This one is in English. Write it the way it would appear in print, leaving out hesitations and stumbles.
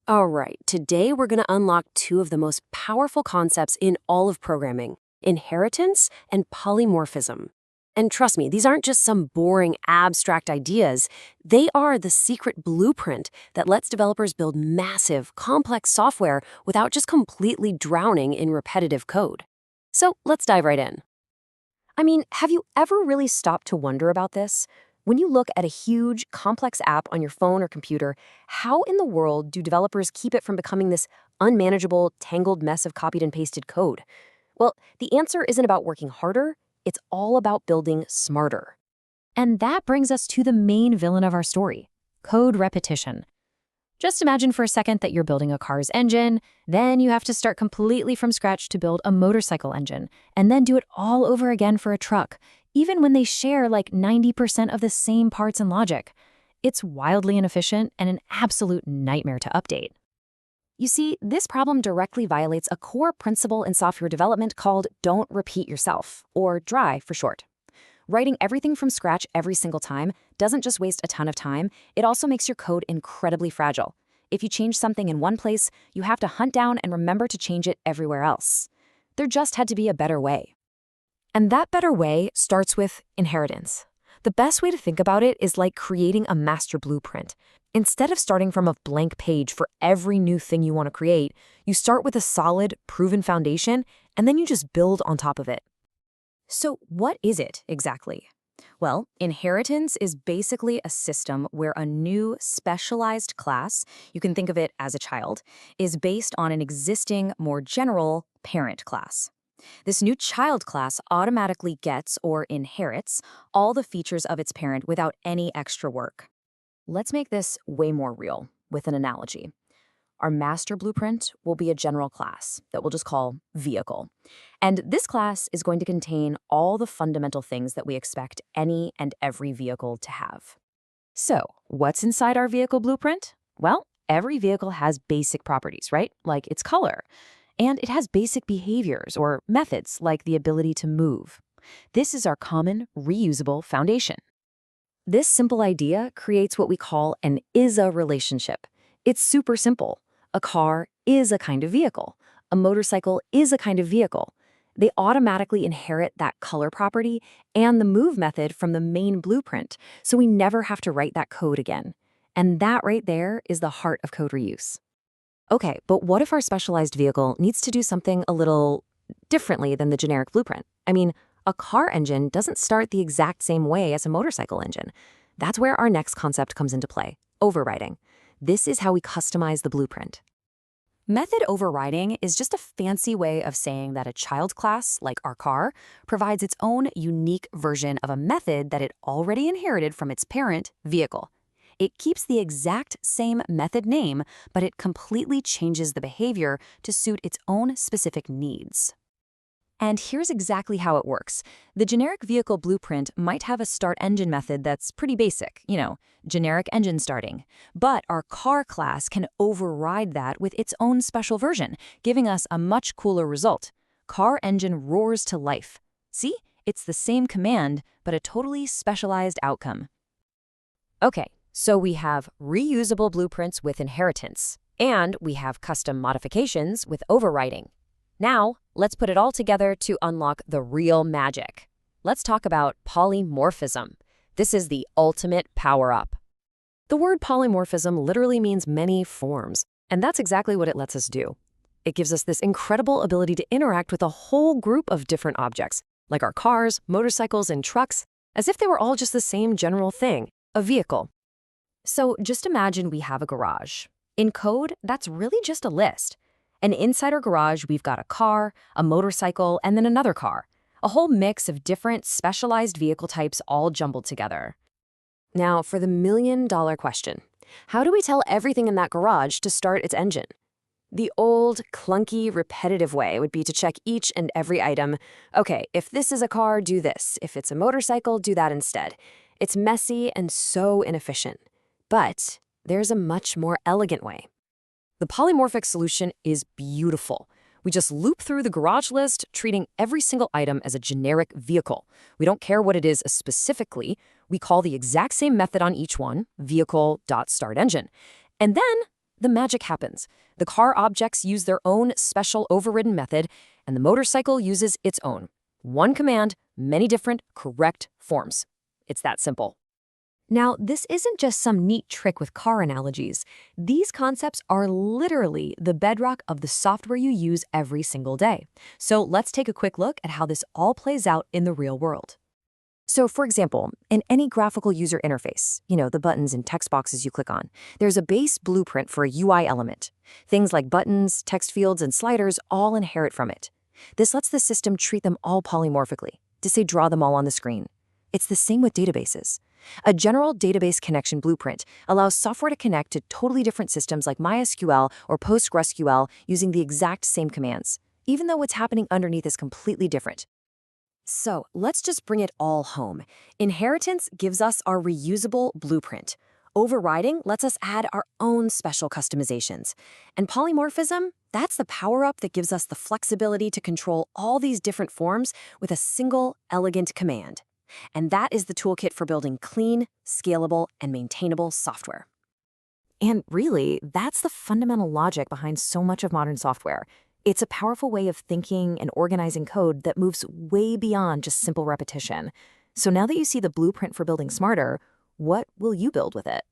All right, today we're going to unlock two of the most powerful concepts in all of programming: inheritance and polymorphism. And trust me, these aren't just some boring, abstract ideas. They are the secret blueprint that lets developers build massive, complex software without just completely drowning in repetitive code. So let's dive right in. I mean, have you ever really stopped to wonder about this? When you look at a huge, complex app on your phone or computer, how in the world do developers keep it from becoming this unmanageable, tangled mess of copied and pasted code? Well, the answer isn't about working harder, it's all about building smarter. And that brings us to the main villain of our story: code repetition. Just imagine for a second that you're building a car's engine, then you have to start completely from scratch to build a motorcycle engine, and then do it all over again for a truck, even when they share like 90% of the same parts and logic. It's wildly inefficient and an absolute nightmare to update. You see, this problem directly violates a core principle in software development called don't repeat yourself, or DRY for short. Writing everything from scratch every single time doesn't just waste a ton of time, it also makes your code incredibly fragile. If you change something in one place, you have to hunt down and remember to change it everywhere else. There just had to be a better way. And that better way starts with inheritance. The best way to think about it is like creating a master blueprint. Instead of starting from a blank page for every new thing you want to create, you start with a solid, proven foundation, and then you just build on top of it. So what is it exactly? Well, inheritance is basically a system where a new specialized class, you can think of it as a child, is based on an existing, more general parent class. This new child class automatically gets or inherits all the features of its parent without any extra work. Let's make this way more real with an analogy. Our master blueprint will be a general class that we'll just call vehicle. And this class is going to contain all the fundamental things that we expect any and every vehicle to have. So, what's inside our vehicle blueprint? Well, every vehicle has basic properties, right? Like its color. And it has basic behaviors or methods like the ability to move. This is our common, reusable foundation. This simple idea creates what we call an is-a relationship. It's super simple. A car is a kind of vehicle. A motorcycle is a kind of vehicle. They automatically inherit that color property and the move method from the main blueprint, so we never have to write that code again. And that right there is the heart of code reuse. Okay, but what if our specialized vehicle needs to do something a little differently than the generic blueprint? I mean, a car engine doesn't start the exact same way as a motorcycle engine. That's where our next concept comes into play: overriding. This is how we customize the blueprint. Method overriding is just a fancy way of saying that a child class, like our car, provides its own unique version of a method that it already inherited from its parent, vehicle. It keeps the exact same method name, but it completely changes the behavior to suit its own specific needs. And here's exactly how it works. The generic vehicle blueprint might have a start engine method that's pretty basic, generic engine starting. But our car class can override that with its own special version, giving us a much cooler result. Car engine roars to life. See? It's the same command, but a totally specialized outcome. Okay, so we have reusable blueprints with inheritance, and we have custom modifications with overriding. Now, let's put it all together to unlock the real magic. Let's talk about polymorphism. This is the ultimate power-up. The word polymorphism literally means many forms, and that's exactly what it lets us do. It gives us this incredible ability to interact with a whole group of different objects, like our cars, motorcycles, and trucks, as if they were all just the same general thing, a vehicle. So just imagine we have a garage. In code, that's really just a list. And inside our garage, we've got a car, a motorcycle, and then another car. A whole mix of different specialized vehicle types all jumbled together. Now, for the million-dollar question. How do we tell everything in that garage to start its engine? The old, clunky, repetitive way would be to check each and every item. Okay, if this is a car, do this. If it's a motorcycle, do that instead. It's messy and so inefficient. But there's a much more elegant way. The polymorphic solution is beautiful. We just loop through the garage list, treating every single item as a generic vehicle. We don't care what it is specifically. We call the exact same method on each one, vehicle.startEngine. And then the magic happens. The car objects use their own special overridden method, and the motorcycle uses its own. One command, many different correct forms. It's that simple. Now, this isn't just some neat trick with car analogies. These concepts are literally the bedrock of the software you use every single day. So let's take a quick look at how this all plays out in the real world. So for example, in any graphical user interface, the buttons and text boxes you click on, there's a base blueprint for a UI element. Things like buttons, text fields, and sliders all inherit from it. This lets the system treat them all polymorphically, to say draw them all on the screen. It's the same with databases. A general database connection blueprint allows software to connect to totally different systems like MySQL or PostgreSQL using the exact same commands, even though what's happening underneath is completely different. So let's just bring it all home. Inheritance gives us our reusable blueprint. Overriding lets us add our own special customizations. And polymorphism, that's the power-up that gives us the flexibility to control all these different forms with a single, elegant command. And that is the toolkit for building clean, scalable, and maintainable software. And really, that's the fundamental logic behind so much of modern software. It's a powerful way of thinking and organizing code that moves way beyond just simple repetition. So now that you see the blueprint for building smarter, what will you build with it?